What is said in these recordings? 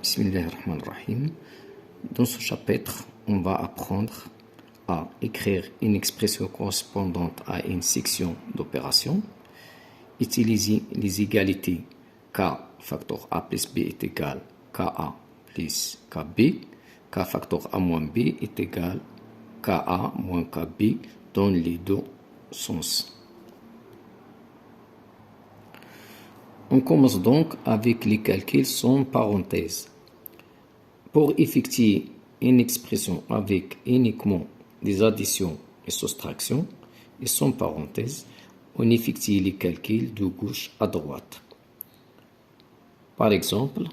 Bismillahirrahmanirrahim. Dans ce chapitre, on va apprendre à écrire une expression correspondante à une section d'opération, utiliser les égalités K facteur A plus B est égal KA plus KB, K facteur A moins B est égal KA moins KB dans les deux sens. On commence donc avec les calculs sans parenthèse. Pour effectuer une expression avec uniquement des additions et soustractions et sans parenthèse, on effectue les calculs de gauche à droite. Par exemple,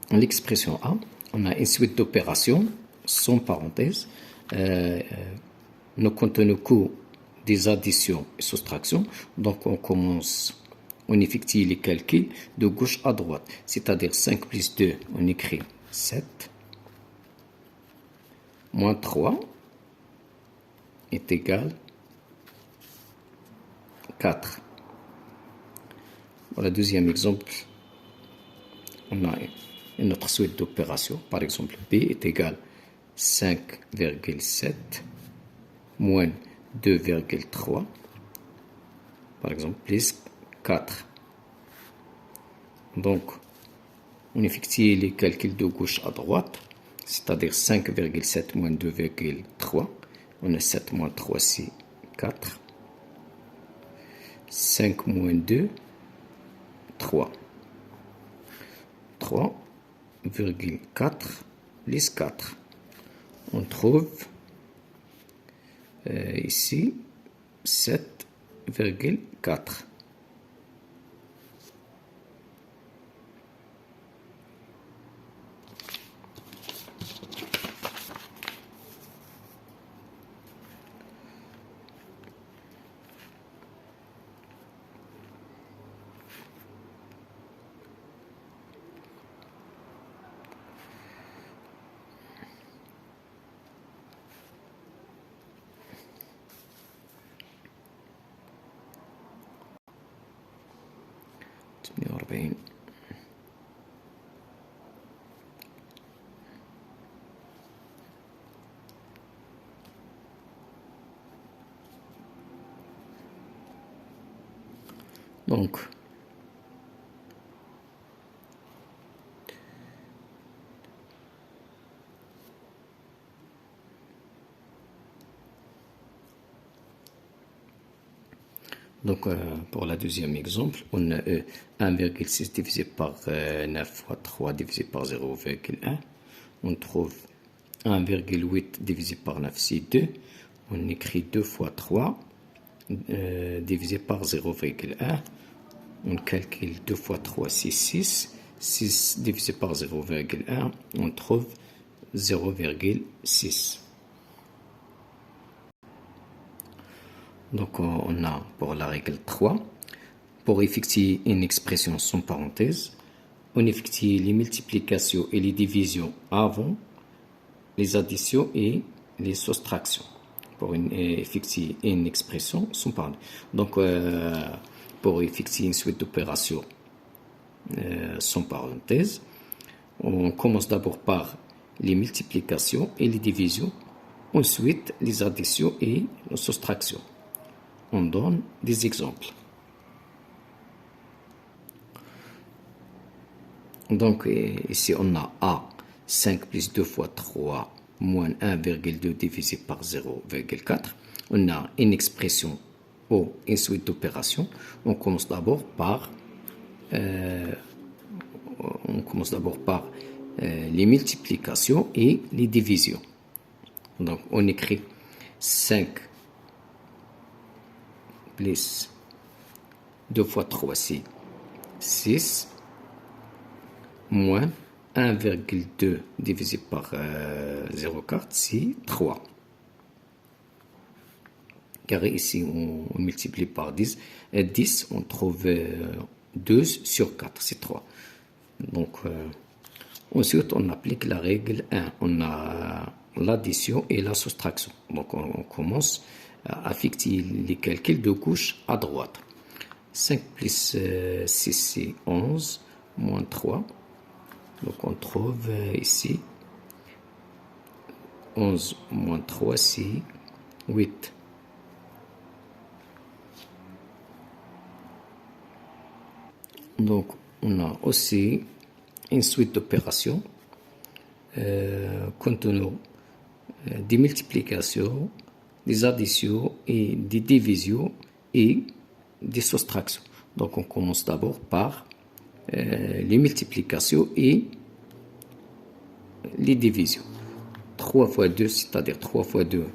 dans l'expression A, on a une suite d'opérations sans parenthèse. Ne contenant que des additions et soustractions. Donc on effectue les calculs de gauche à droite. C'est-à-dire 5 plus 2, on écrit 7. Moins 3 est égal 4. Pour le deuxième exemple, on a une autre suite d'opérations. Par exemple, B est égal 5,7 moins 2,3, par exemple, plus 4. Donc, on effectue les calculs de gauche à droite, c'est-à-dire 5,7 moins 2,3. On a 7 moins 3, c'est 4. 5 moins 2, 3. 3,4 plus 4. On trouve ici 7,4. Donc, pour le deuxième exemple, on a 1,6 divisé par 9 fois 3 divisé par 0,1. On trouve 1,8 divisé par 9, c'est 2. On écrit 2 fois 3 divisé par 0,1. On calcule 2 fois 3, c'est 6. 6 divisé par 0,1, on trouve 0,6. Donc, on a pour la règle 3, pour effectuer une expression sans parenthèse, on effectue les multiplications et les divisions avant les additions et les soustractions. Pour effectuer une expression sans parenthèse. Donc, pour effectuer une suite d'opérations sans parenthèse, on commence d'abord par les multiplications et les divisions, ensuite les additions et les soustractions. On donne des exemples. Donc, ici, on a A, 5 plus 2 fois 3, moins 1,2 divisé par 0,4. On a une expression ou une suite d'opérations. On commence d'abord par les multiplications et les divisions. Donc, on écrit 5 plus 2 fois 3, c'est 6, moins 1,2 divisé par 0,4, c'est 3. Car ici, on multiplie par 10. Et 10, on trouve 2 sur 4, c'est 3. Donc, ensuite, on applique la règle 1. On a l'addition et la soustraction. Donc, on commence à effectuer les calculs de gauche à droite. 5 plus 6, c'est 11, moins 3. Donc on trouve ici 11 moins 3, c'est 8. Donc on a aussi une suite d'opérations contenant des multiplications, des additions et des divisions et des soustractions. Donc on commence d'abord par les multiplications et les divisions. 3 fois 2, c'est-à-dire 3 fois 2,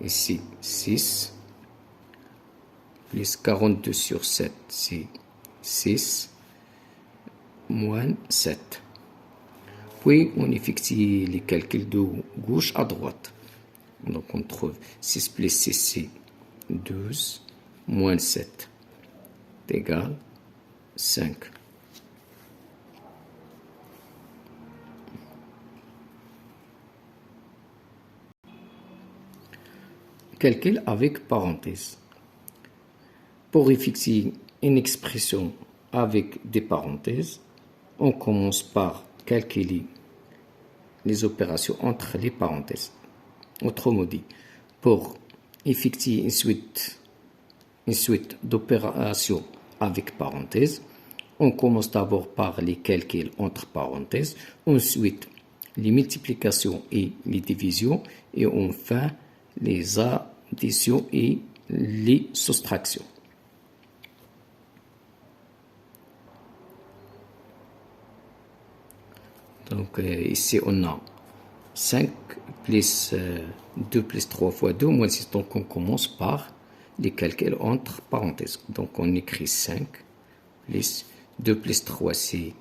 ici 6, plus 42 sur 7, c'est 6, moins 7. Puis on effectue les calculs de gauche à droite. Donc on trouve 6 plus 6, c'est 12, moins 7 égale 5. Calcul avec parenthèse. Pour effectuer une expression avec des parenthèses, on commence par calculer les opérations entre les parenthèses. Autrement dit, pour effectuer une suite d'opérations avec parenthèses, on commence d'abord par les calculs entre parenthèses, ensuite les multiplications et les divisions, et enfin les additions et les soustractions. Donc ici on a 5 plus 2 plus 3 fois 2 moins 6. Donc on commence par les calculs entre parenthèses. Donc on écrit 5 plus 2 plus 3, c'est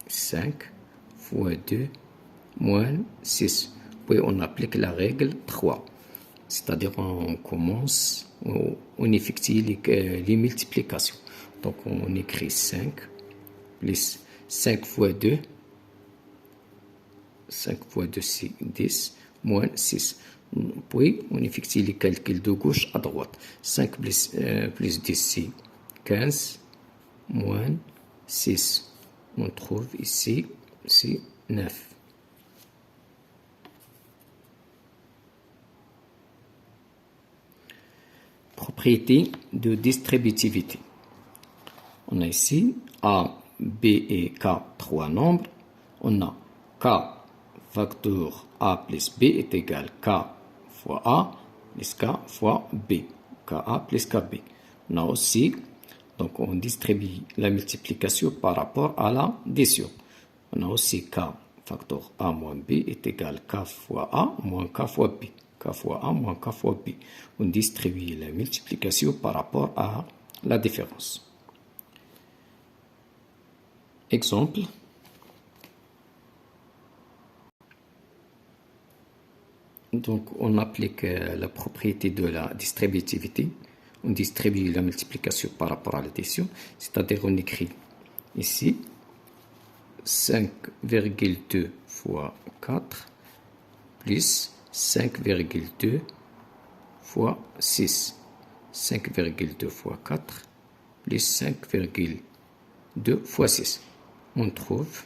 5 fois 2 moins 6. Puis on applique la règle 3. C'est-à-dire on commence, on effectue les multiplications. Donc on écrit 5 plus 5 fois 2. 5 fois 2, c'est 10, moins 6. Puis, on effectue les calculs de gauche à droite. 5 plus 10, c'est 15, moins 6. On trouve ici, c'est 9. Propriété de distributivité. On a ici A, B et K, 3 nombres. On a K facteur A plus B est égal K fois A plus K fois B. KA plus KB. On a aussi, donc on distribue la multiplication par rapport à l'addition. On a aussi K facteur A moins B est égal K fois A moins K fois B. K fois A moins K fois B. On distribue la multiplication par rapport à la différence. Exemple. Donc, on applique la propriété de la distributivité. On distribue la multiplication par rapport à l'addition. C'est-à-dire, on écrit ici 5,2 fois 4 plus 5,2 fois 6. 5,2 fois 4 plus 5,2 fois 6. On trouve.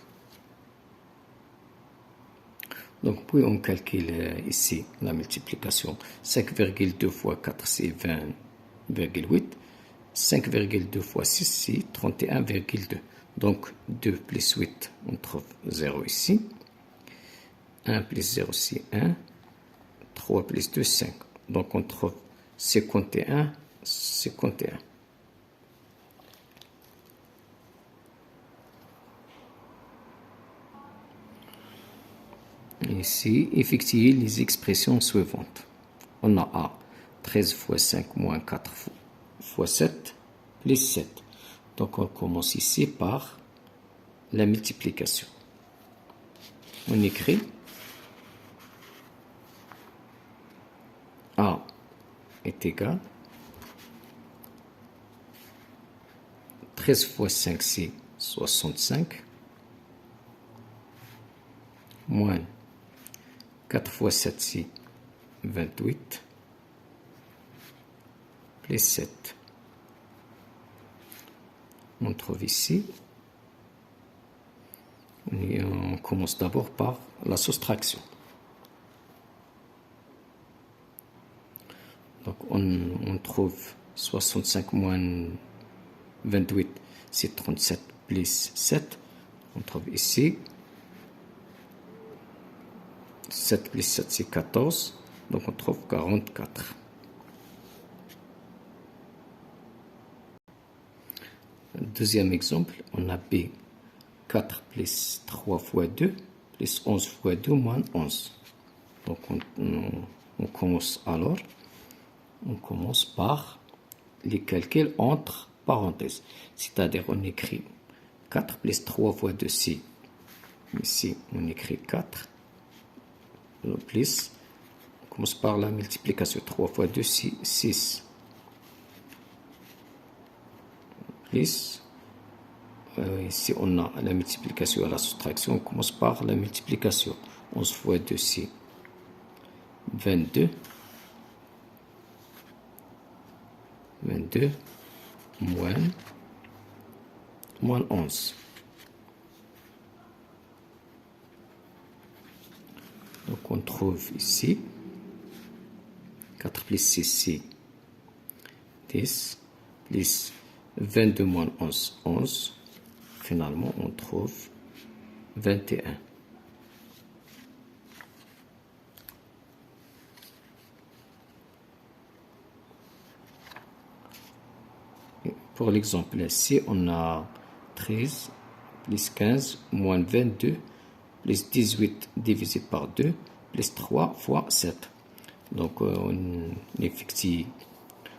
Donc, puis on calcule ici la multiplication. 5,2 fois 4, c'est 20,8. 5,2 fois 6, c'est 31,2. Donc, 2 plus 8, on trouve 0 ici. 1 plus 0, c'est 1. 3 plus 2, 5. Donc, on trouve 51, 51. Ici, effectuer les expressions suivantes. On a A, 13 fois 5 moins 4 fois 7, plus 7. Donc, on commence ici par la multiplication. On écrit A est égal 13 fois 5, c'est 65, moins 4 fois 7, c'est 28, plus 7. on trouve ici. On commence d'abord par la soustraction. Donc on trouve 65 moins 28, c'est 37 plus 7. On trouve ici 7 plus 7, c'est 14. Donc on trouve 44. Deuxième exemple, on a B. 4 plus 3 fois 2, plus 11 fois 2, moins 11. Donc on commence alors. On commence par les calculs entre parenthèses. C'est-à-dire on écrit 4 plus 3 fois 2, c'est ici on écrit 4. Plus, on commence par la multiplication. 3 fois 2, c'est 6. Plus, ici on a la multiplication et la soustraction. On commence par la multiplication. 11 fois 2, c'est 22. 22 moins 11. Donc on trouve ici 4 plus 6, c'est 10, plus 22 moins 11, 11. Finalement, on trouve 21. Pour l'exemple ici, on a 13 plus 15 moins 22 plus 18 divisé par 2 plus 3 fois 7. Donc on effectue,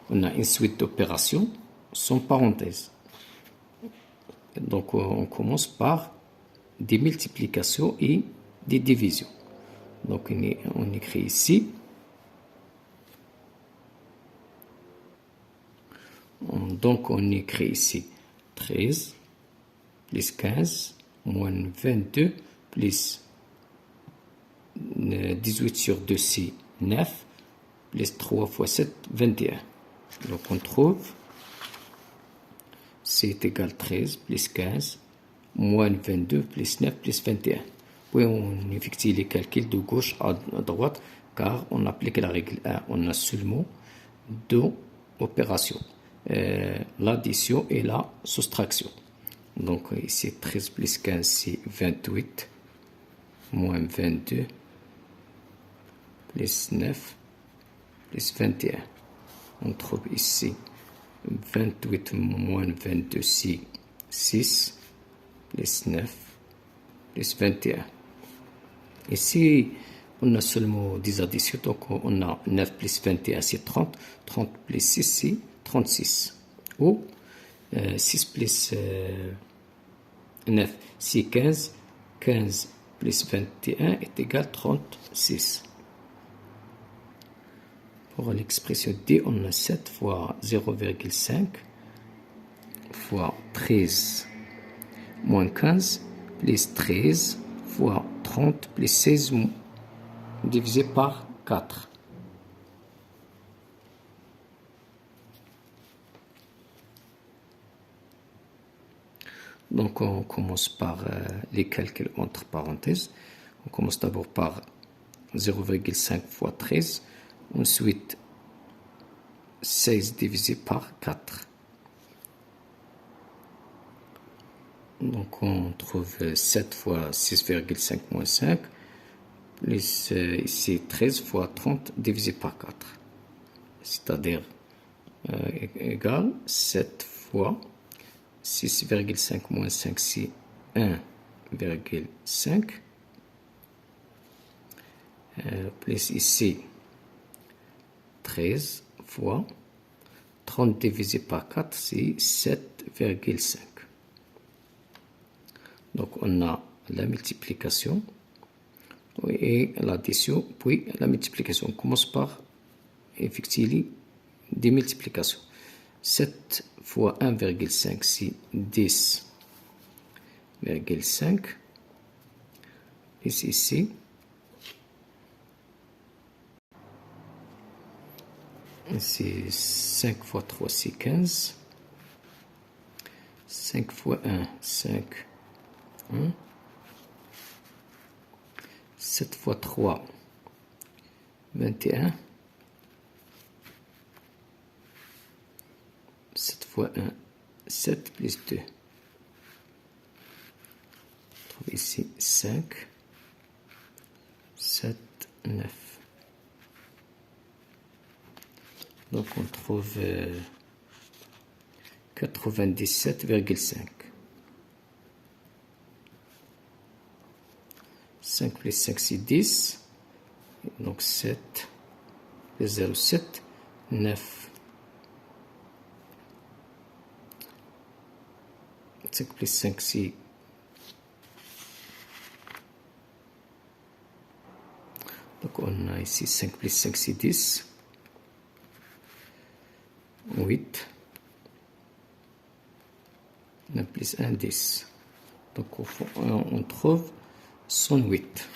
on a une suite d'opérations sans parenthèse. Donc on commence par des multiplications et des divisions. Donc on écrit ici. Donc on écrit ici 13 plus 15 moins 22 plus 18 sur 2, c'est 9 plus 3 fois 7, 21. Donc on trouve c'est égal 13 plus 15 moins 22 plus 9 plus 21. Puis on effectue les calculs de gauche à droite car on applique la règle 1. On a seulement deux opérations. L'addition et la soustraction. Donc ici 13 plus 15, c'est 28 moins 22 plus 9 plus 21. On trouve ici 28 moins 22, c'est 6 plus 9 plus 21. Ici, on a seulement des additions, donc on a 9 plus 21, c'est 30. 30 plus 6, c'est 36. Ou 6 plus 9, c'est 15. 15 plus 21 est égal à 36. Pour l'expression D, on a 7 fois 0,5 fois 13 moins 15 plus 13 fois 30 plus 16 divisé par 4. Donc on commence par les calculs entre parenthèses. On commence d'abord par 0,5 fois 13. Ensuite, 16 divisé par 4. Donc on trouve 7 fois 6,5 moins 5. Plus ici 13 fois 30 divisé par 4. C'est-à-dire égal 7 fois 6,5 moins 5, c'est 1,5. Plus ici 13 fois 30 divisé par 4, c'est 7,5. Donc on a la multiplication et l'addition, puis la multiplication. On commence par effectuer des multiplications. 7 fois 1,5, c'est 10,5. Et ici, c'est 5 fois 3, c'est 15. 5 fois 1, 5. 1. 7 fois 3, 21. 7 fois 1, 7 plus 2. On trouve ici 5, 7, 9. Donc on trouve 97,5. 5 plus 5, c'est 10. Donc 7 plus 0, 7, 9. 5 plus 5, c'est... Donc on a ici 5 plus 5, c'est 10. 8. 9 plus 1, 10. Donc au fond, on trouve 108.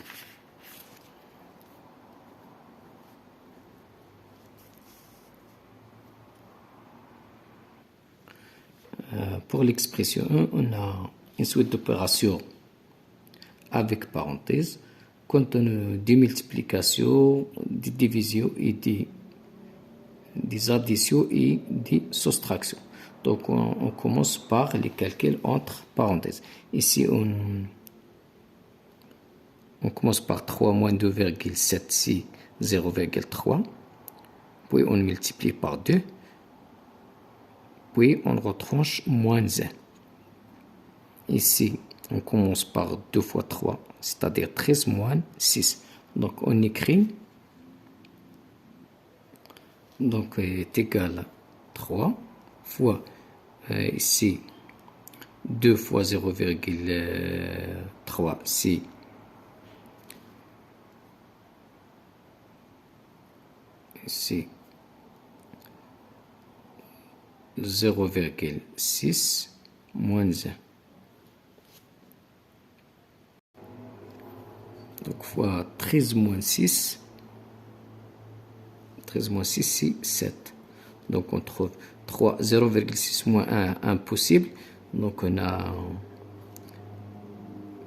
Pour l'expression 1, on a une suite d'opérations avec parenthèse, contenant des multiplications, des divisions et des additions et des soustractions. Donc on commence par les calculs entre parenthèses. Ici on commence par 3 moins 2,7, c'est 0,3. Puis on multiplie par 2. Puis on retranche moins 1. Ici, on commence par 2 fois 3, c'est-à-dire 13 moins 6. Donc on écrit, donc est égal à 3 fois, ici, 2 fois 0,3, c'est 0,6 moins 1. Donc fois 13 moins 6. 13 moins 6, c'est 7. Donc on trouve 0,6 moins 1, impossible. Donc on a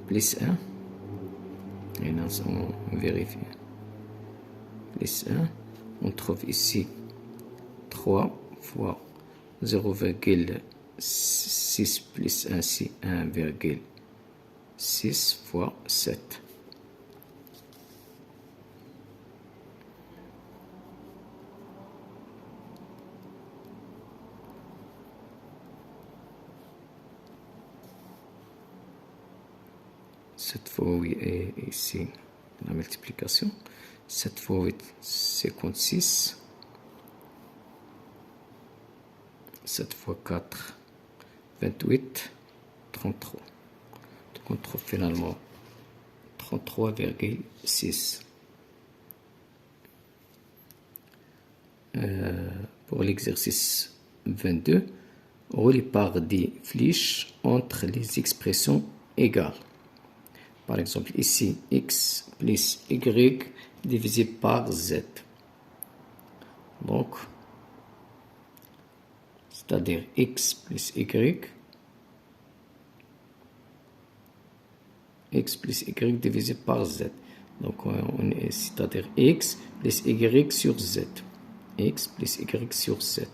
plus 1. Et là, on vérifie. Plus 1. On trouve ici 3 fois 0,6 plus 1, c'est 1,6 fois 7. Cette fois 8 est ici la multiplication. 7 fois 8, 56. 7 fois 4, 28, 33. Donc on trouve finalement 33,6. Pour l'exercice 22, relie par des flèches entre les expressions égales. Par exemple, ici, x plus y divisé par z. Donc, c'est-à-dire x plus y, x plus y divisé par z. Donc, c'est-à-dire x plus y sur z. X plus y sur z.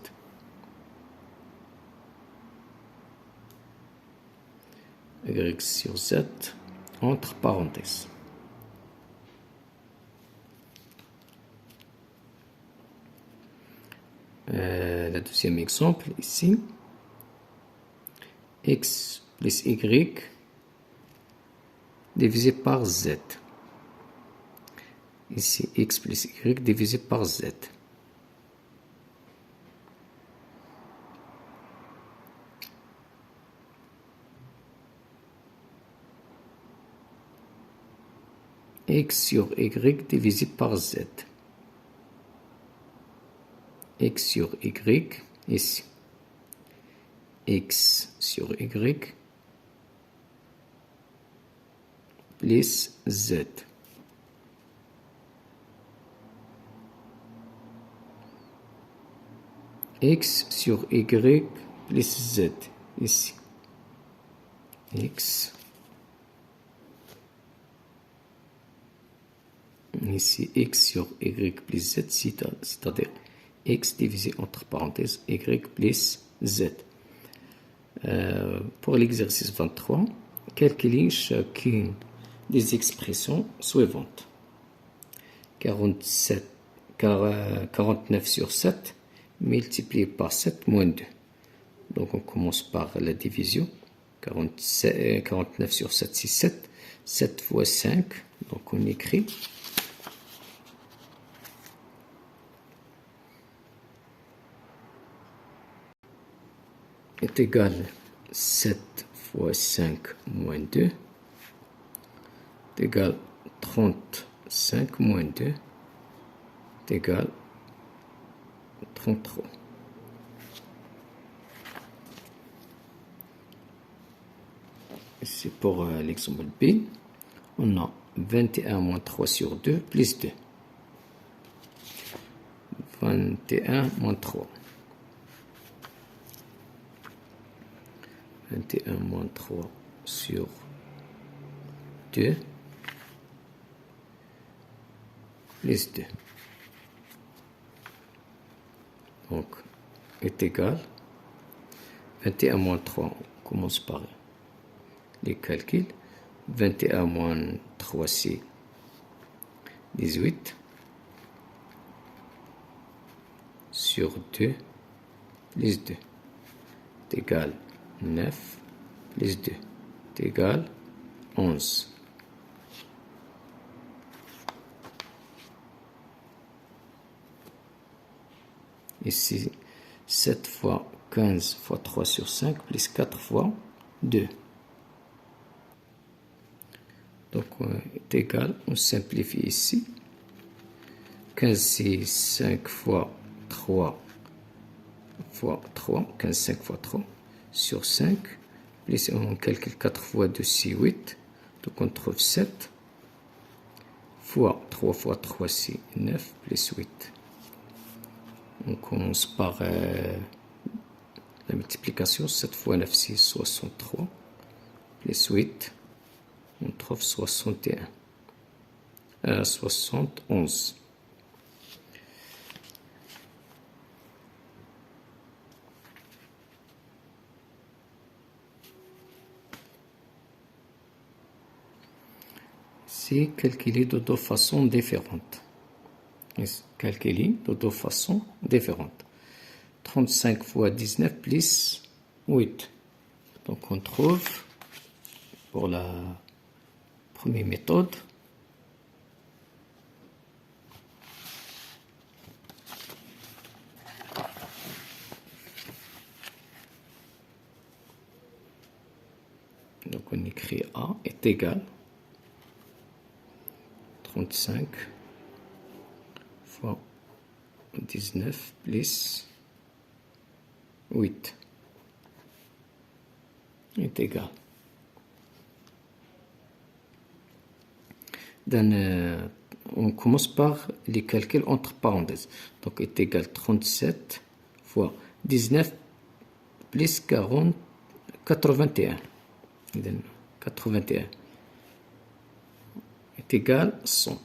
Y sur z entre parenthèses. Le deuxième exemple ici, x plus y divisé par z. Ici, x plus y divisé par z. X sur y divisé par z. X sur y, ici. X sur y plus z. X sur y plus z, ici. x, ici x sur y plus z, c'est-à-dire x divisé entre parenthèses y plus z. Pour l'exercice 23, calculez chacune des expressions suivantes. 49 sur 7 multiplié par 7 moins 2. Donc on commence par la division. 49 sur 7, c'est 7. 7 fois 5, donc on écrit. Est égal 7 fois 5 moins 2 est égal 35 moins 2 est égal 33. C'est pour l'exemple B. On a 21 moins 3 sur 2 plus 2. 21 moins 3. 21 moins 3 sur 2 plus 2. Donc, est égal 21 moins 3. On commence par les calculs. 21 moins 3, c'est 18 sur 2 plus 2 est égal 9 plus 2 est égal 11. Ici, 7 fois 15 fois 3 sur 5 plus 4 fois 2. Donc, est égal, on simplifie ici. 15, c'est 5 fois 3 fois 3. 15, 5 fois 3 sur 5. Plus on calcule 4 fois 2, c'est 8. Donc, on trouve 7. Fois 3 fois 3, c'est 9 plus 8. On commence par la multiplication. 7 fois 9, c'est 63. Plus 8. On trouve 71. 71. C'est calculé de deux façons différentes. Calculé de deux façons différentes. 35 fois 19 plus 8. Donc on trouve pour la première méthode donc on écrit A est égal 35 fois 19 plus 8 est égal. On commence par les calculs entre parenthèses. Donc, est égal 37 fois 19 plus 40, 81. 81 est égal 100.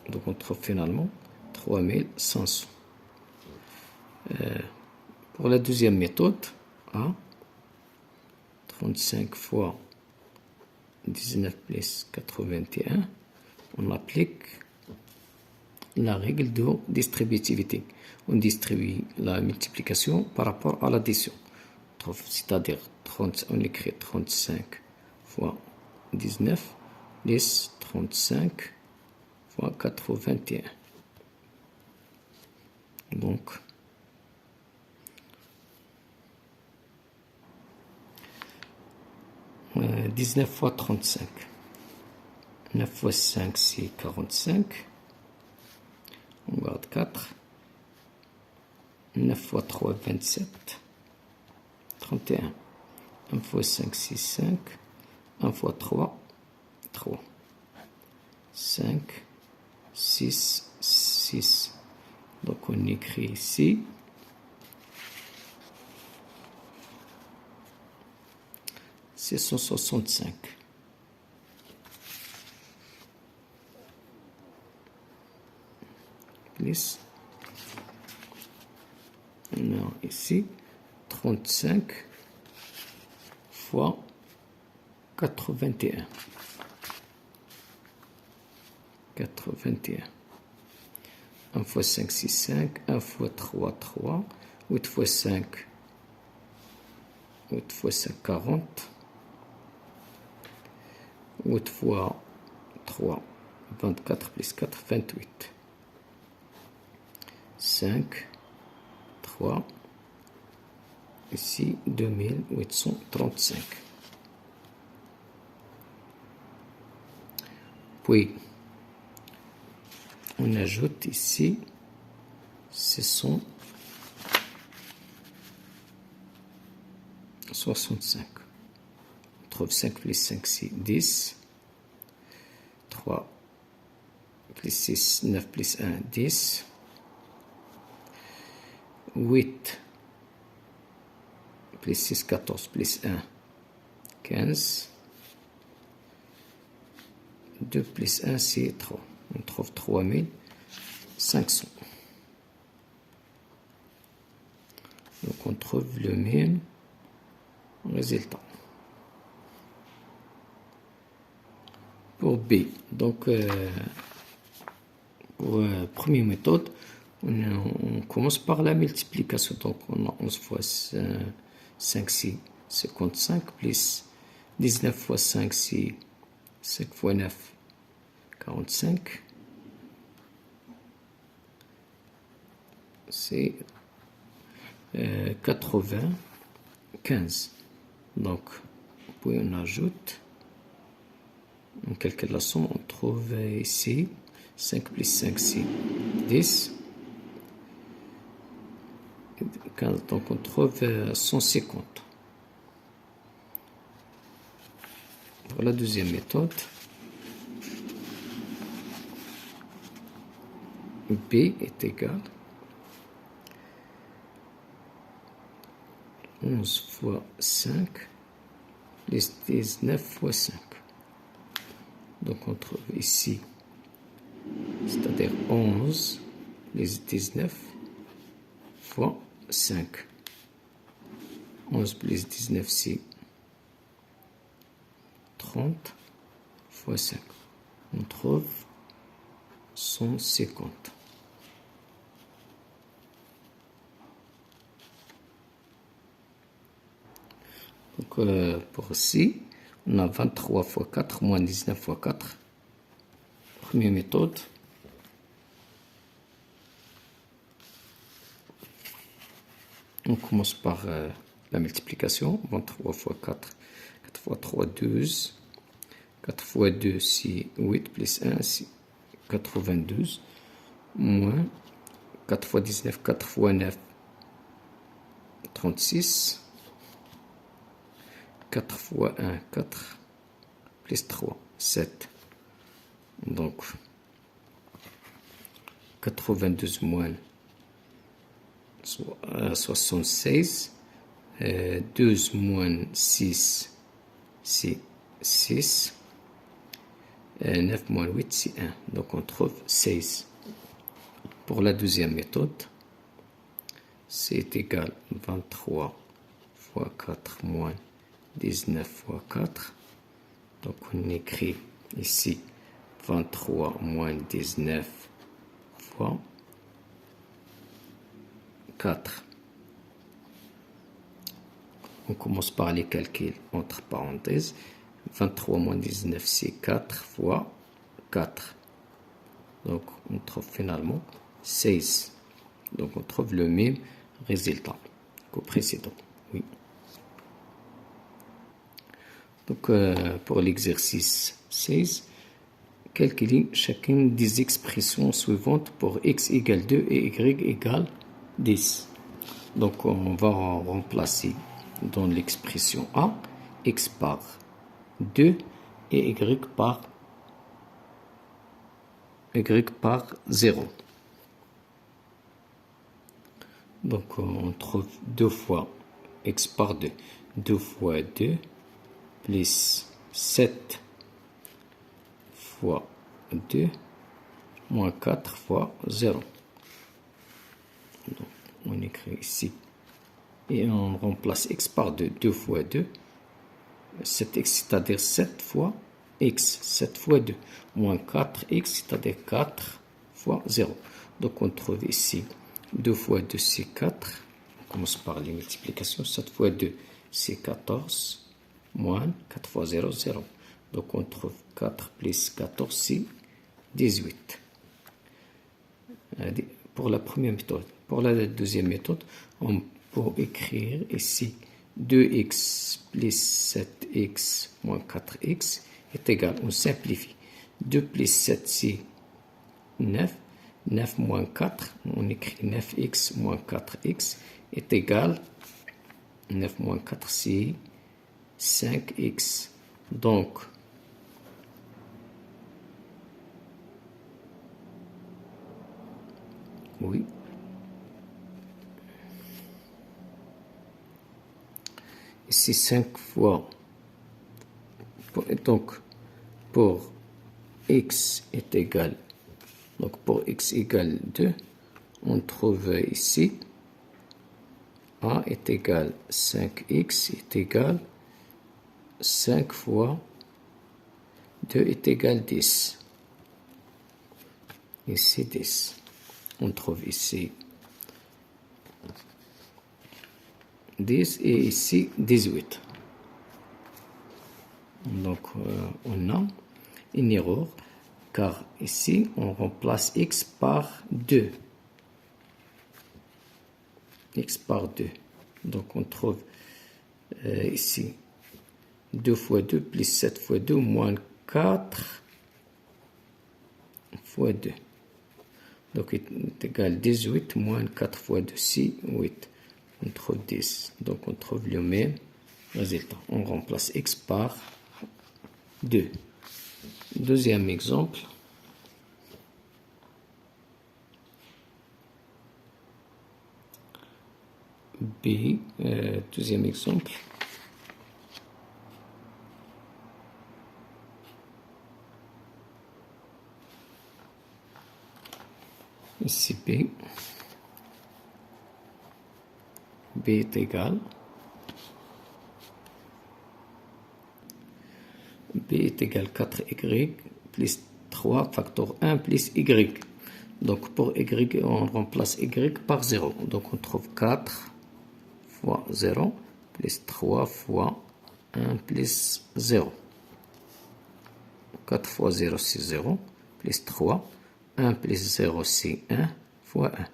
Donc, on trouve finalement 3500. Pour la deuxième méthode, 35 fois 19 plus 81, on applique la règle de distributivité. On distribue la multiplication par rapport à l'addition. C'est-à-dire, on écrit 35 fois 19 plus 35 fois 81. Donc, euh, 19 fois 35. 9 fois 5, c'est 45. On garde 4. 9 fois 3, 27. 31. 1 fois 5, c'est 5. 1 fois 3, 3. 5, 6, 6. Donc on écrit ici. 665. Plus, on a ici 35 fois 81. 81. 1 fois 5, 6, 5. 1 fois 3, 3. 8 fois 5, 8 fois 5, 40. 8 fois 3, 24 plus 4, 28. 5, 3. Ici, 2835. Puis, on ajoute ici 665. On trouve 5 plus 5, c'est 10. 3 plus 6, 9 plus 1, 10. 8 plus 6, 14 plus 1, 15. 2 plus 1, c'est 3. On trouve 3500. Donc on trouve le même résultat. Pour B, donc pour la première méthode, on commence par la multiplication. Donc on a 11 fois 5, c'est 55, plus 19 fois 5, c'est 5 fois 9, 45. C'est 95. Donc, puis on ajoute, on calcule la somme, on trouve ici 5 plus 5, c'est 10. 15, donc on trouve 150. Pour la deuxième méthode, B est égal 11 fois 5 plus 19 fois 5. Donc on trouve ici, c'est-à-dire 11 plus 19 fois 5. 11 plus 19, c'est 30 fois 5. On trouve 150. Donc pour C, on a 23 fois 4 moins 19 fois 4. Première méthode. On commence par la multiplication. 23 fois 4. 4 fois 3, 12. 4 fois 2, c'est 8 plus 1, c'est 92. Moins 4 fois 19, 4 fois 9, 36. 4 fois 1, 4. Plus 3, 7. Donc, 92 moins 76. 12 moins 6, c'est 6. 9 moins 8, c'est 1. Donc, on trouve 16. Pour la deuxième méthode, c'est égal à 23 fois 4 moins 19 fois 4. Donc, on écrit ici 23 moins 19 fois 4. On commence par les calculs entre parenthèses. 23 moins 19, c'est 4 fois 4. Donc, on trouve finalement 16. Donc, on trouve le même résultat qu'au précédent. Oui. Donc, pour l'exercice 16, calculer chacune des expressions suivantes pour x égale 2 et y égale 10. Donc, on va remplacer dans l'expression A, x par 2 et y par 0. Donc, on trouve 2 fois x par 2. 2 fois 2, plus 7 fois 2 moins 4 fois 0. Donc, on écrit ici. Et on remplace x par 2. 2 fois 2. 7x, c'est-à-dire 7 fois x. 7 fois 2. Moins 4x, c'est-à-dire 4 fois 0. Donc, on trouve ici 2 fois 2, c'est 4. On commence par les multiplications. 7 fois 2, c'est 14. Moins 4 fois 0, 0. Donc, on trouve 4 plus 14, c'est 18. Pour la première méthode. Pour la deuxième méthode, on peut écrire ici 2x plus 7x moins 4x est égal, on simplifie. 2 plus 7, c'est 9. 9 moins 4, on écrit 9x moins 4x est égal, 9 moins 4, c'est 5x. Donc, oui. Ici 5 fois. Donc, pour x est égal. Donc, pour x égale 2, on trouve ici a est égal 5x est égal 5 fois 2 est égal 10. Ici 10. On trouve ici 10 et ici 18. Donc, on a une erreur car ici, on remplace x par 2. X par 2. Donc, on trouve ici 2 fois 2 plus 7 fois 2 moins 4 fois 2. Donc, est égal 18 moins 4 fois 2, c'est 8. On trouve 10. Donc, on trouve le même résultat. On remplace x par 2. Deuxième exemple. B. Deuxième exemple. Ici B. B est égal. B est égal 4y plus 3 facteur 1 plus y. Donc pour y, on remplace y par 0. Donc on trouve 4 fois 0 plus 3 fois 1 plus 0. 4 fois 0 c'est 0 plus 3. 1 plus 0 c'est 1 fois 1.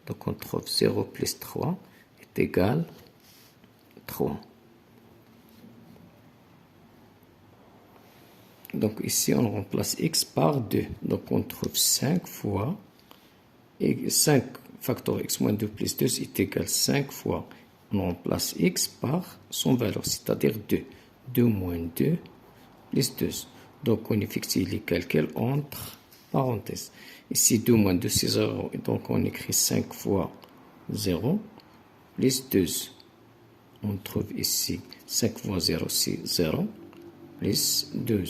Donc on trouve 0 plus 3 est égal 3. Donc ici, on remplace x par 2. Donc on trouve 5 fois, et 5 facteur x moins 2 plus 2 est égal 5 fois. On remplace x par son valeur, c'est-à-dire 2. 2 moins 2 plus 2. Donc on effectue les calculs entre parenthèses. Ici, 2 moins 2, c'est 0. Donc on écrit 5 fois 0 plus 2. On trouve ici 5 fois 0, c'est 0 plus 2.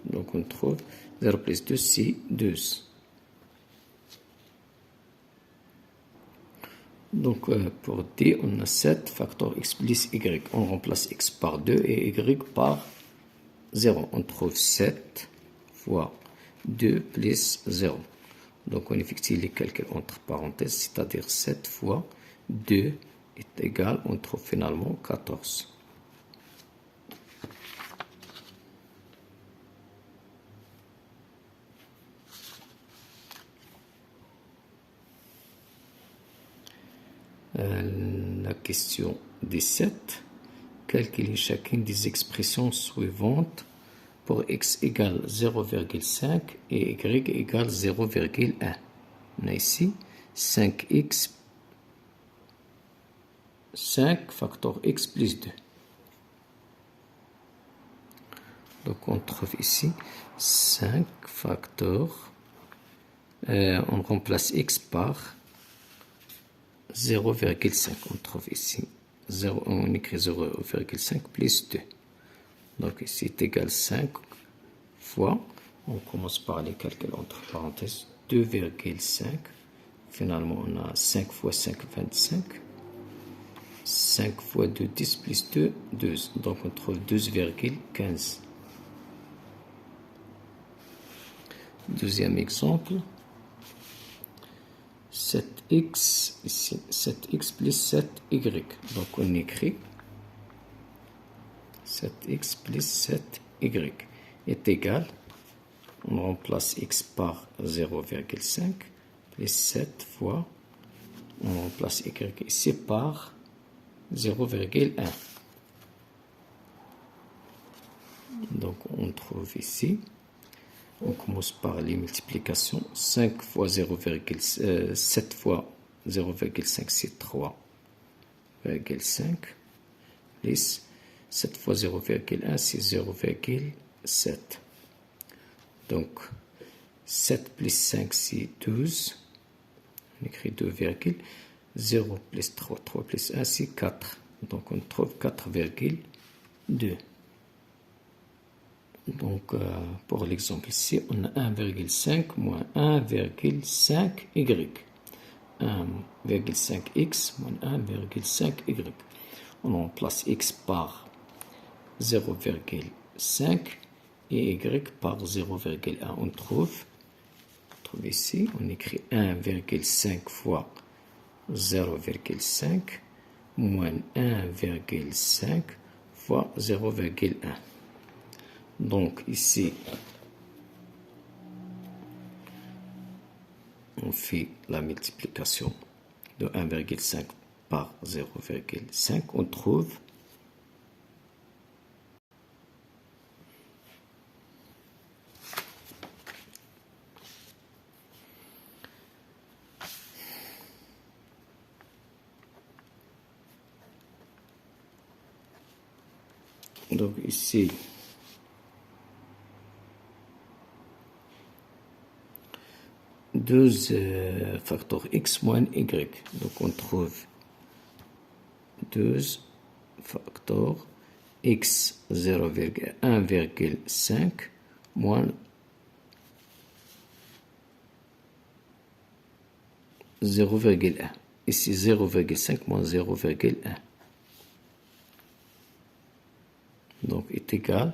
Donc on trouve 0 plus 2, c'est 2. Donc pour D, on a 7 facteur x plus y. On remplace x par 2 et y par 0. On trouve 7 fois 2 plus 0. Donc on effectue les calculs entre parenthèses, c'est-à-dire 7 fois 2 est égal, on trouve finalement 14. La question 17. Calculer chacune des expressions suivantes pour x égale 0,5 et y égale 0,1. On a ici 5x, 5 facteur x plus 2. Donc on trouve ici 5 facteurs. On remplace x par 0,5. On trouve ici 0, on écrit 0,5 plus 2. Donc ici est égal 5 fois, on commence par les calculs entre parenthèses, 2,5. Finalement, on a 5 fois 5, 25. 5 fois 2, 10 plus 2, 12. Donc on trouve 12,15. Deuxième exemple. 7x, ici, 7x plus 7y. Donc on écrit 7x plus 7y est égal, on remplace x par 0,5 plus 7 fois, on remplace y ici par 0,1. Donc on trouve ici, on commence par les multiplications. 5 fois 7 fois 0,5 c'est 3,5 plus 7 fois 0,1 c'est 0,7. Donc 7 plus 5 c'est 12. On écrit 2, 0 plus 3, 3 plus 1 c'est 4. Donc on trouve 4,2. Donc pour l'exemple ici, on a 1,5 moins 1,5y. 1,5x moins 1,5y. On remplace x par 0,5 et y par 0,1. On trouve ici, on écrit 1,5 fois 0,5 moins 1,5 fois 0,1. Donc ici, on fait la multiplication de 1,5 par 0,5. On trouve donc ici 12 facteurs x moins y. Donc on trouve 12 facteurs x 1,5 moins 0,1. Ici 0,5 moins 0,1. Donc est égal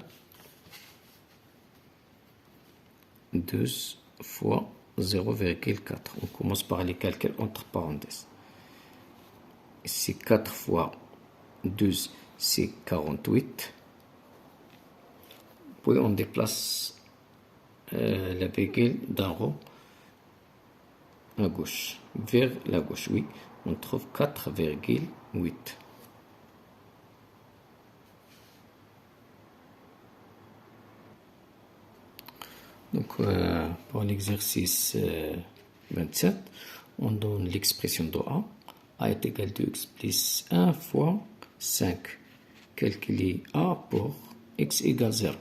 12 fois 0,4. On commence par les calculs entre parenthèses. Ici 4 fois 12 c'est 48. Puis on déplace la virgule d'un rond à gauche, vers la gauche. Oui, on trouve 4,8. Donc, pour l'exercice 27, on donne l'expression de A est égal à 2x plus 1 fois 5. Calculer A pour x égale 0.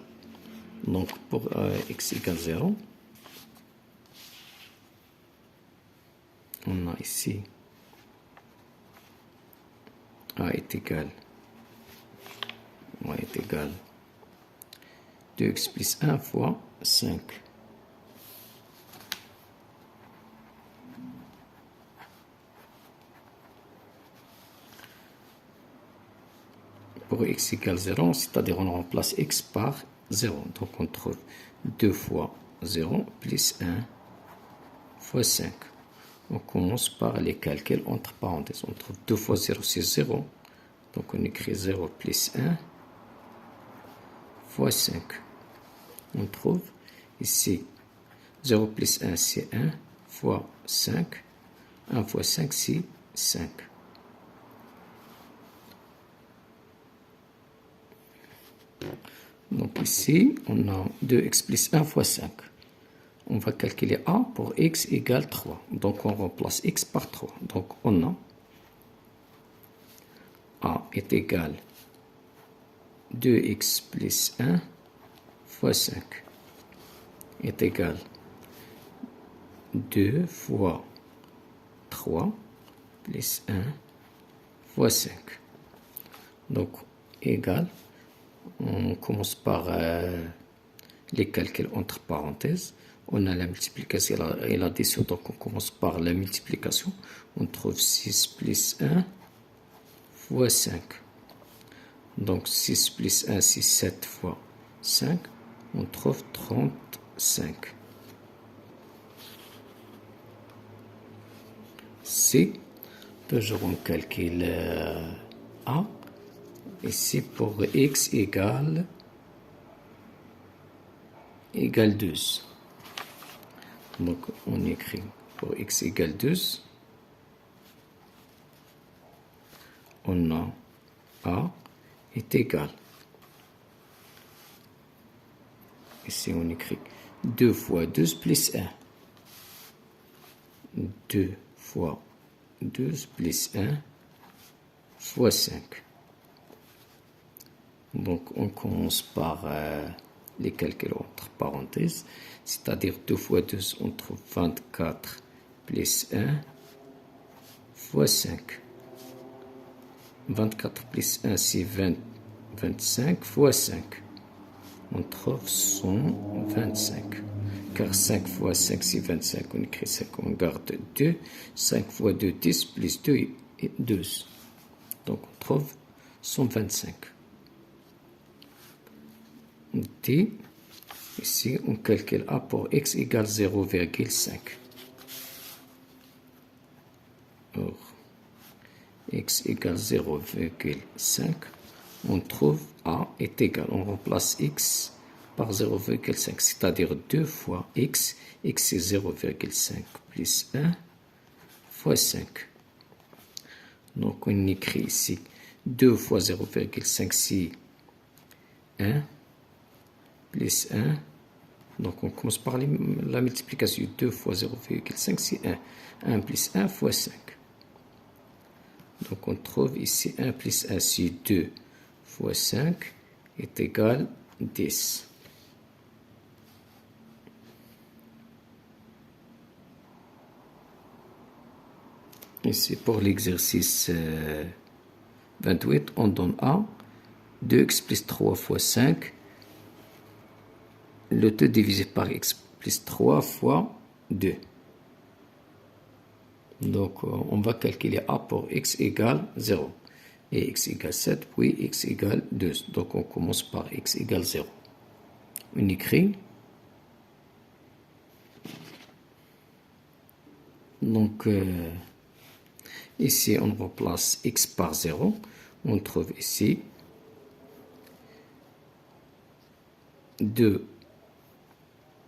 Donc, pour x égale 0, on a ici A est égal 2x plus 1 fois 5. Pour x égale 0, c'est-à-dire on remplace x par 0. Donc on trouve 2 fois 0 plus 1 fois 5. On commence par les calculs entre parenthèses. On trouve 2 fois 0 c'est 0. Donc on écrit 0 plus 1 fois 5. On trouve ici 0 plus 1 c'est 1 fois 5. 1 fois 5 c'est 5. Donc ici, on a 2x plus 1 fois 5. On va calculer A pour x égale 3. Donc on remplace x par 3. Donc on a A est égal 2x plus 1 fois 5 est égal 2 fois 3 plus 1 fois 5. Donc égal, On commence par les calculs entre parenthèses. On a la multiplication et l'addition, donc on commence par la multiplication. On trouve 6 plus 1 fois 5. Donc 6 plus 1, c'est 7 fois 5. On trouve 35. C. Toujours on calcule A. Ici pour x égale 12. Donc on écrit pour x égale 12. On a A est égal. Ici on écrit 2 fois 12 plus 1. 2 fois 12 plus 1 fois 5. Donc on commence par les calculs entre parenthèses, c'est-à-dire 2 fois 12, on trouve 24 plus 1 fois 5. 24 plus 1, c'est 25 fois 5. On trouve 125. Car 5 fois 5, c'est 25. On écrit 5, on garde 2. 5 fois 2, 10, plus 2 et 12. Donc on trouve 125. D. Ici, on calcule A pour x égale 0,5. Or, x égale 0,5. On trouve A est égal. On remplace x par 0,5, c'est-à-dire 2 fois x. X c'est 0,5 plus 1 fois 5. Donc on écrit ici 2 fois 0,5 c'est 1 plus 1. Donc on commence par la multiplication. 2 fois 0,5 c'est 1. 1 plus 1 fois 5. Donc on trouve ici 1 plus 1 c'est 2 fois 5 est égal 10. Ici pour l'exercice 28, on donne A. 2x plus 3 fois 5. Le tout divisé par x plus 3 fois 2. Donc, on va calculer A pour x égale 0. Et x égale 7, puis x égale 2. Donc, on commence par x égale 0. On écrit. Donc, ici, on remplace x par 0. On trouve ici 2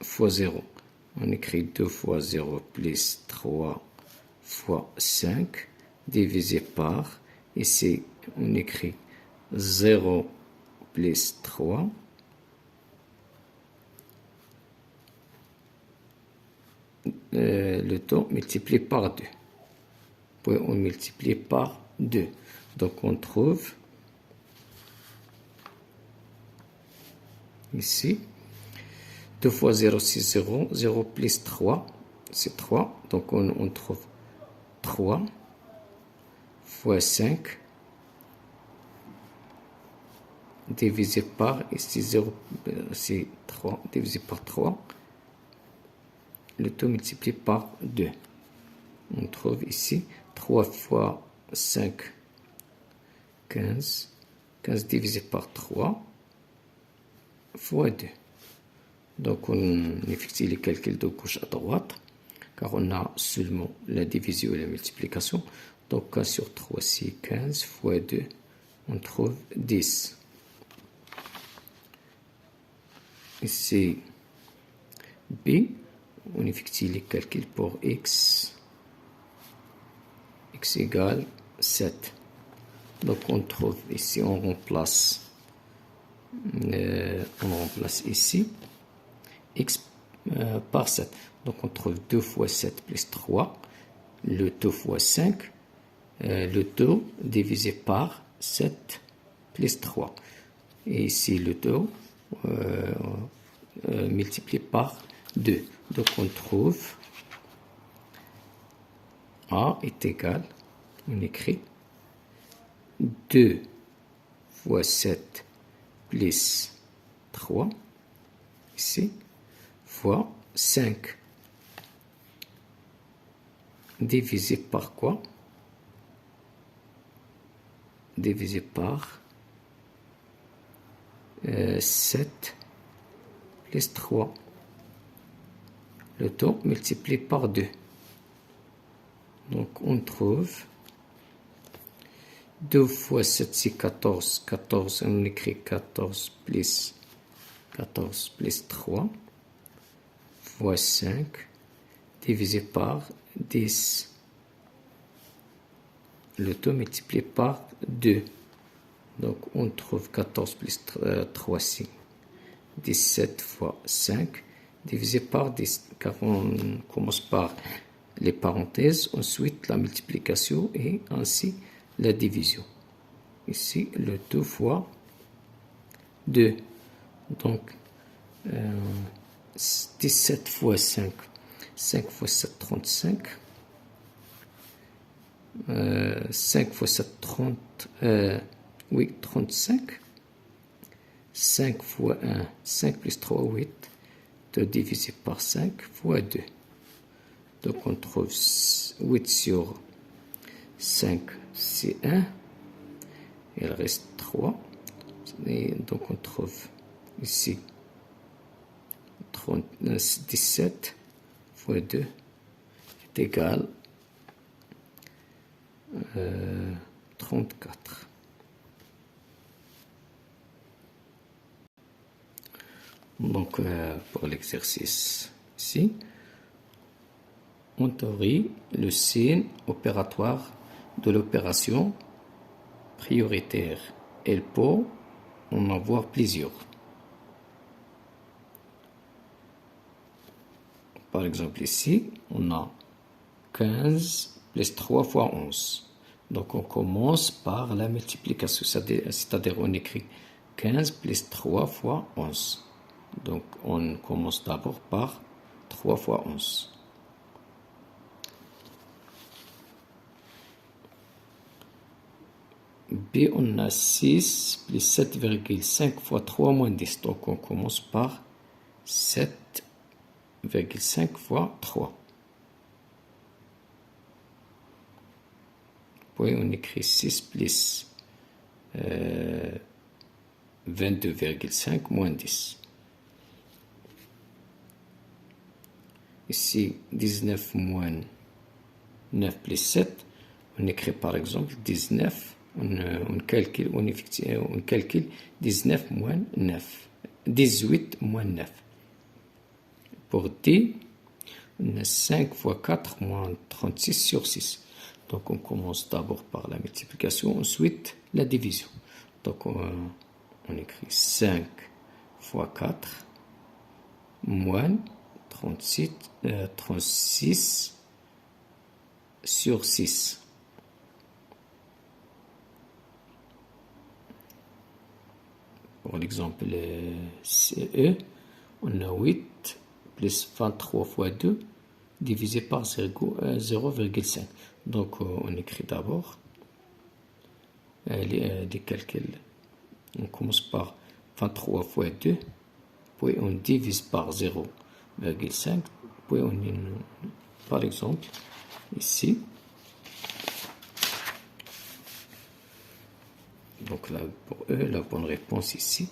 fois 0. On écrit 2 fois 0 plus 3 fois 5 divisé par, ici on écrit 0 plus 3 le tout multiplié par 2. Puis on multiplie par 2. Donc on trouve ici 2 fois 0 c'est 0. 0 plus 3 c'est 3. Donc on trouve 3 fois 5 divisé par, ici 0 c'est 3 divisé par 3. Le tout multiplié par 2. On trouve ici 3 fois 5, 15. 15 divisé par 3 fois 2. Donc on effectue les calculs de gauche à droite, car on a seulement la division et la multiplication. Donc 1 sur 3 c'est 15 fois 2, on trouve 10. Ici B, on effectue les calculs pour x. X égale 7. Donc on trouve ici, on remplace ici x par 7. Donc on trouve 2 fois 7 plus 3. Le tout fois 5. Le tout divisé par 7 plus 3. Et ici le tout multiplié par 2. Donc on trouve A est égal, on écrit 2 fois 7 plus 3, ici, fois 5, divisé par quoi? Divisé par 7 plus 3. Le tout multiplié par 2. Donc on trouve 2 fois 7, c'est 14. 14, on écrit 14 plus 3 fois 5 divisé par 10. Le tout multiplié par 2. Donc on trouve 14 plus 3, c'est 17 fois 5 divisé par 10. Car on commence par les parenthèses, ensuite la multiplication et ainsi la division. Ici, le 2 fois 2. Donc, 17 fois 5. 5 fois 7, 35. 5 fois 7, 35. 5 fois 1, 5 plus 3, 8. 2 divisé par 5 fois 2. Donc, on trouve 8 sur 5, c'est 1. Il reste 3. Et donc, on trouve ici 17 fois 2 est égal 34. Donc, pour l'exercice ici, en théorie, le signe opératoire de l'opération prioritaire, elle peut en avoir plusieurs. Par exemple, ici, on a 15 plus 3 fois 11. Donc, on commence par la multiplication, c'est-à-dire on écrit 15 plus 3 fois 11. Donc, on commence d'abord par 3 fois 11. B, on a 6 plus 7,5 fois 3 moins 10. Donc, on commence par 7,5 fois 3. Puis, on écrit 6 plus 22,5 moins 10. Ici, 19 moins 9 plus 7. On écrit par exemple 19. On calcule 19 moins 9. 18 moins 9. Pour D, on a 5 fois 4 moins 36 sur 6. Donc on commence d'abord par la multiplication, ensuite la division. Donc on écrit 5 fois 4 moins 36 sur 6. Pour l'exemple CE, on a 8 plus 23 fois 2 divisé par 0,5. Donc, on écrit d'abord les calculs. On commence par 23 fois 2, puis on divise par 0,5, puis on par exemple, ici. Donc là, pour eux, la bonne réponse ici,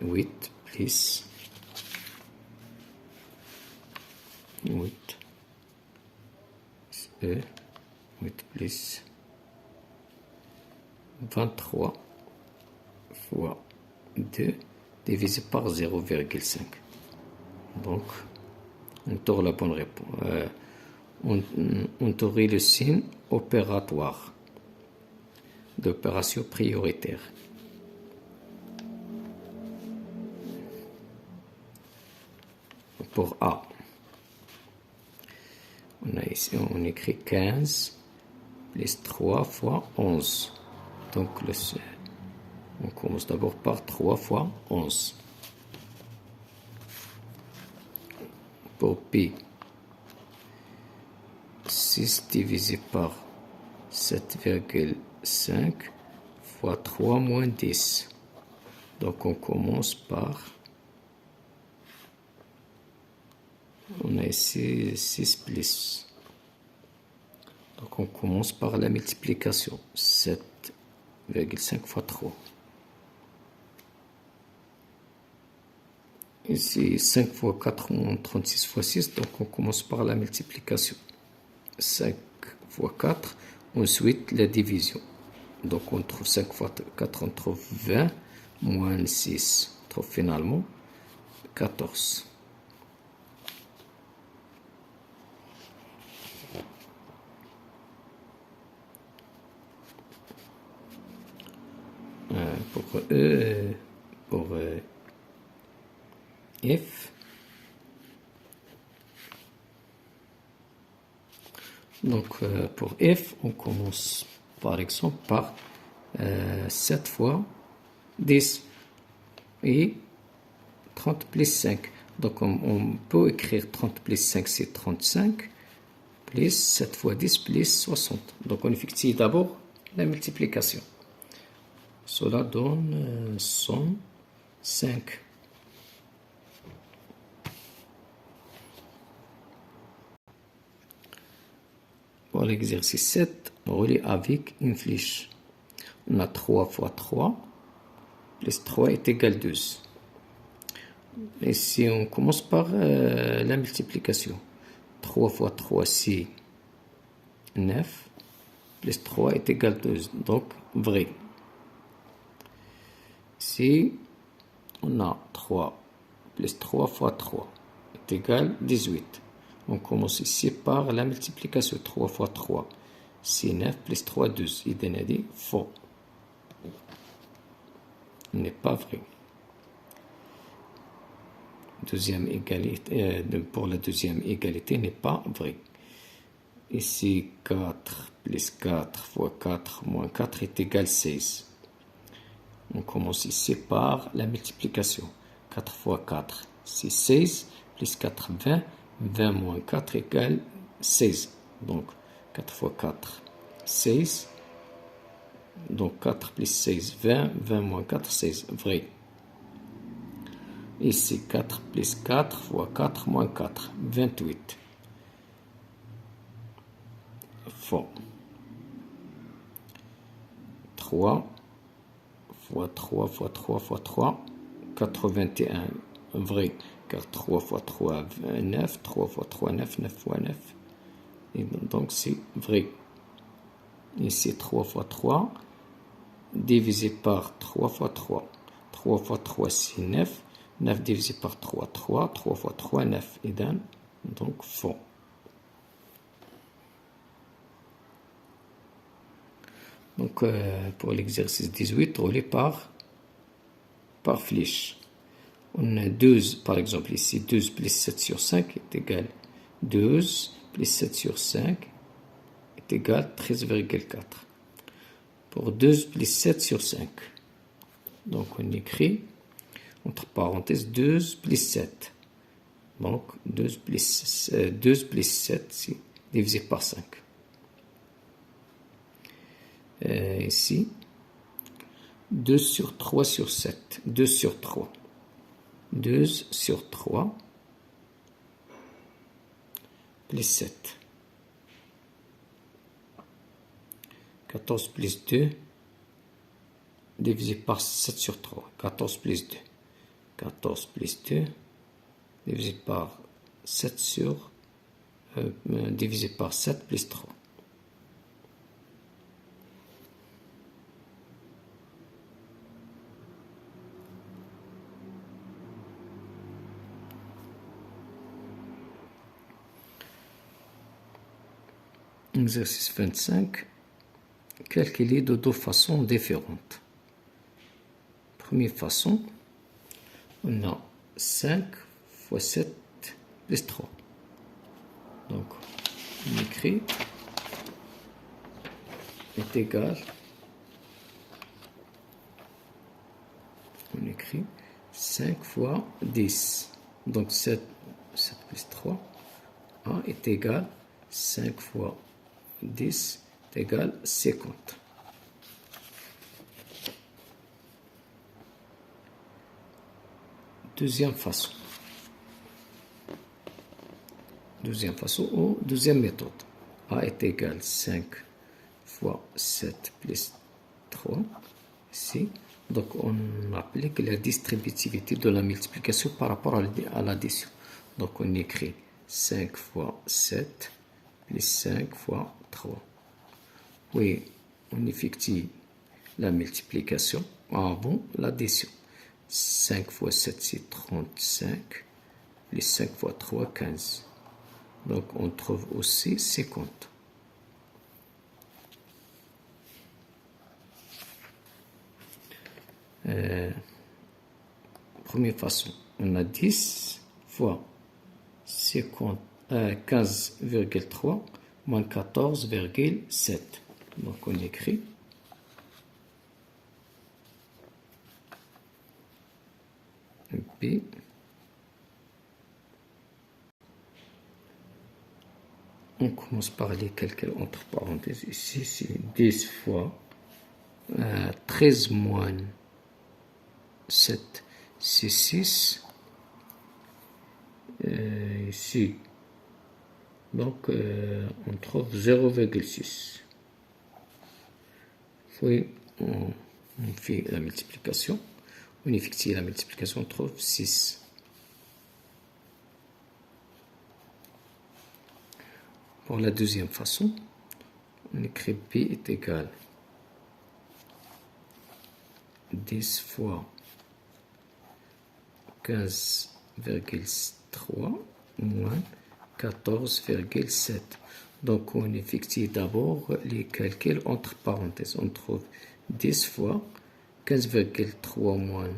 8 plus 8 plus 23 fois 2 divisé par 0,5. Donc, on trouve la bonne réponse. On trouve le signe opératoire d'opération prioritaire. Pour A, on a ici, on écrit 15 plus 3 fois 11. Donc, on commence d'abord par 3 fois 11. Pour B, 6 divisé par 7,5 fois 3 moins 10 Donc on commence par, on a ici 6 plus. Donc on commence par la multiplication, 7,5 fois 3. Ici 5 fois 4 moins 36 fois 6, donc on commence par la multiplication. 5 fois 4, ensuite la division. Donc on trouve 5 fois 4, on trouve 20, moins 6, on trouve finalement 14. Pour F, donc pour F, on commence par exemple par 7 fois 10 et 30 plus 5. Donc on peut écrire 30 plus 5, c'est 35, plus 7 fois 10 plus 60. Donc on effectue d'abord la multiplication. Cela donne 105. Pour l'exercice 7, on relie avec une flèche. On a 3 fois 3, plus 3 est égal à 12. Et si on commence par la multiplication, 3 fois 3 c'est 9, plus 3 est égal à 12, donc vrai. Si on a 3 plus 3 fois 3 est égal à 18. On commence ici par la multiplication. 3 fois 3, c'est 9, plus 3, 12. Il a dit faux. Il n'est pas vrai. Deuxième égalité, pour la deuxième égalité n'est pas vrai. Ici, 4 plus 4 fois 4 moins 4 est égal à 16. On commence ici par la multiplication. 4 fois 4, c'est 16, plus 4, 20. 20 moins 4 égale 16. Donc, 4 fois 4, 16. Donc, 4 plus 16, 20. 20 moins 4, 16. Vrai. Ici, 4 plus 4 fois 4 moins 4, 28. Faux. 3 fois 3 fois 3 fois 3, 81. Vrai. Car 3 fois 3, 9. 3 fois 3, 9. 9 fois 9. Et donc, c'est vrai. Ici, 3 fois 3, divisé par 3 fois 3. 3 fois 3, c'est 9. 9 divisé par 3, 3. 3 fois 3, 9. Et donc, faux. Donc, pour l'exercice 18, on relie par flèche. On a 12, par exemple, ici, 12 plus 7 sur 5 est égal à 12 plus 7 sur 5 est égal à 13,4. Pour 12 plus 7 sur 5, donc on écrit, entre parenthèses, 12 plus 7. Donc, 12 plus 7, c'est divisé par 5. Ici, 2 sur 3 sur 7. 2 sur 3. 2 sur 3 plus 7. 14 plus 2 divisé par 7 sur 3. 14 plus 2. 14 plus 2 divisé par 7 sur... divisé par 7 plus 3. Exercice 25. Calculer de deux façons différentes. Première façon, on a 5 fois 7 plus 3. Donc, on écrit est égal, on écrit 5 fois 10. Donc, 7 plus 3 est égal 5 fois 10 est égal 50. deuxième façon. Deuxième façon ou deuxième méthode. A est égal 5 fois 7 plus 3. Ici. Donc, on applique la distributivité de la multiplication par rapport à l'addition. Donc, on écrit 5 fois 7 plus 5 fois 3. Oui, on effectue la multiplication avant l'addition. 5 fois 7, c'est 35. Plus 5 fois 3, 15. Donc, on trouve aussi 50. Première façon, on a 10 fois 15,3 moins 14,7. Donc, on écrit B. On commence par les calculs entre parenthèses. Ici, c'est 10 fois 13 moins 7, c'est 6. Ici, donc, on trouve 0,6. Puis, on fait la multiplication. On effectue la multiplication, on trouve 6. Pour la deuxième façon, on écrit B est égal 10 fois 15,3 moins 14,7. Donc, on effectue d'abord les calculs entre parenthèses. On trouve 10 fois 15,3 moins.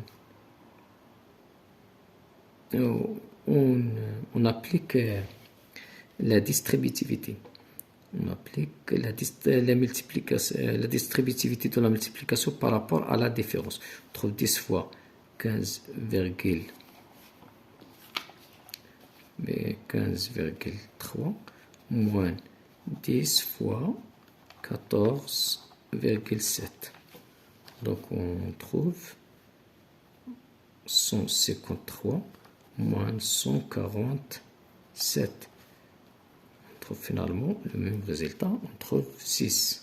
On applique la distributivité. On applique la distributivité de la multiplication par rapport à la différence. On trouve 10 fois 15,3 moins 10 fois 14,7. Donc, on trouve 153 moins 147. On trouve finalement le même résultat, on trouve 6.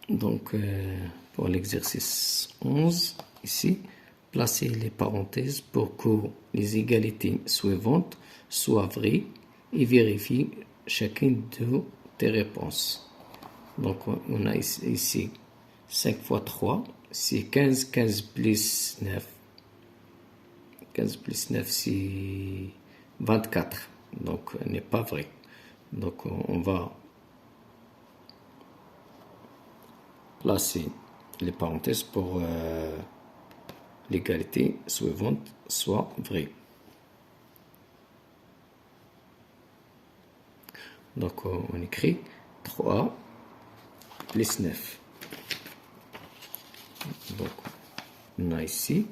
Donc, pour l'exercice 11, ici, placez les parenthèses pour que les égalités suivantes soient vraies et vérifiez chacune de tes réponses. Donc, on a ici 5 fois 3, c'est 15. 15 plus 9. 15 plus 9, c'est 24. Donc, ce n'est pas vrai. Donc, on va placer les parenthèses pour l'égalité suivante soit vraie. Donc, on écrit 3 plus 9. Donc, on a ici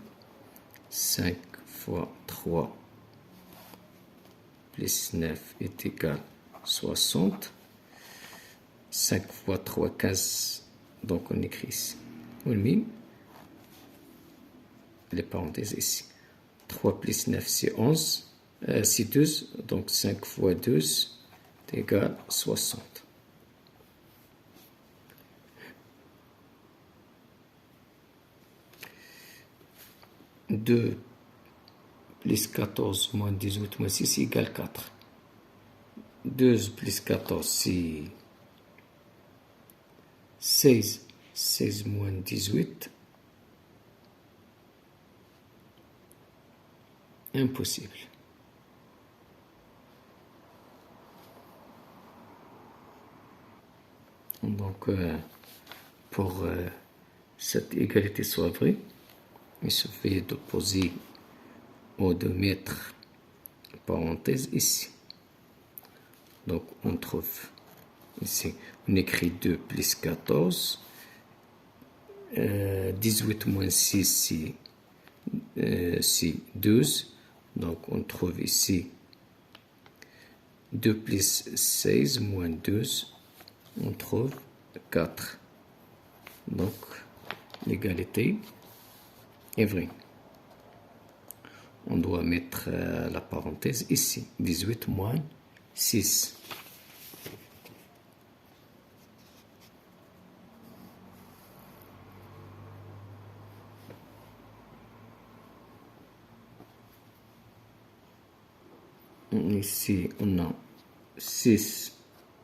5 fois 3 plus 9 est égal à 60. 5 fois 3, 15. Donc, on écrit ici. On met les parenthèses ici. 3 plus 9, c'est 11. C'est 12. Donc, 5 fois 12 est égal à 60. 2 plus 14 moins 18 moins 6 égale 4. 12 plus 14, c'est 16. 16 moins 18. Impossible. Donc, pour cette égalité soit vraie, il suffit de poser ou de mettre parenthèse ici. Donc, on trouve ici, on écrit 2 plus 14. 18 moins 6, c'est 12. Donc, on trouve ici 2 plus 16 moins 12. on trouve 4. Donc, l'égalité est vraie. On doit mettre la parenthèse ici. 18 moins 6. Ici, on a 6.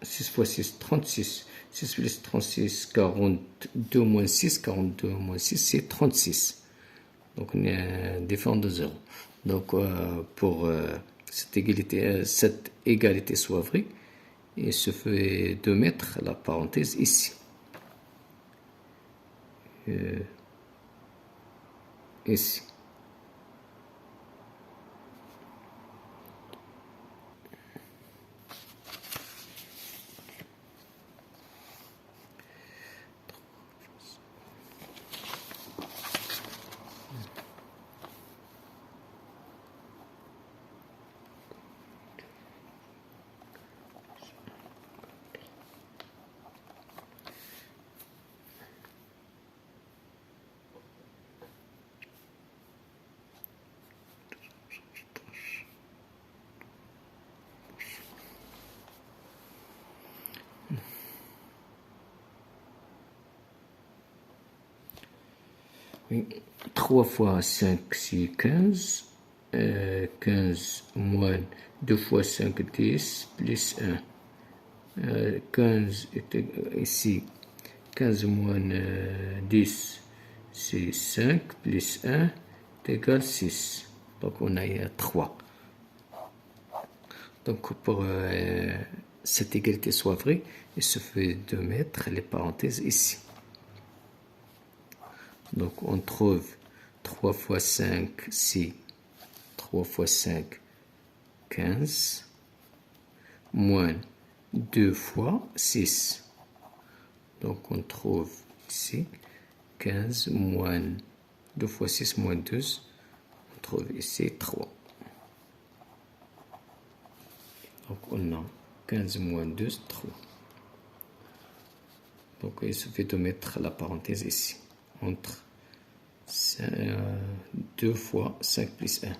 6 fois 6, 36. 6 plus 36, 42 moins 6. 42 moins 6, c'est 36. Donc, on est un différent de 0. Donc, pour cette égalité soit vraie, il suffit de mettre la parenthèse ici. Ici. Oui. 3 fois 5, c'est 15. 15 moins 2 fois 5, 10, plus 1. 15 est ici. 15 moins 10, c'est 5, plus 1 est égal à 6. Donc, on a 3. Donc, pour cette égalité soit vraie, il suffit de mettre les parenthèses ici. Donc, on trouve 3 fois 5, c'est 3 fois 5, 15, moins 2 fois 6. Donc, on trouve ici 15 moins 2 fois 6 moins 12. On trouve ici 3. Donc, on a 15 moins 12, 3. Donc, il suffit de mettre la parenthèse ici, entre 2 fois 5 plus 1.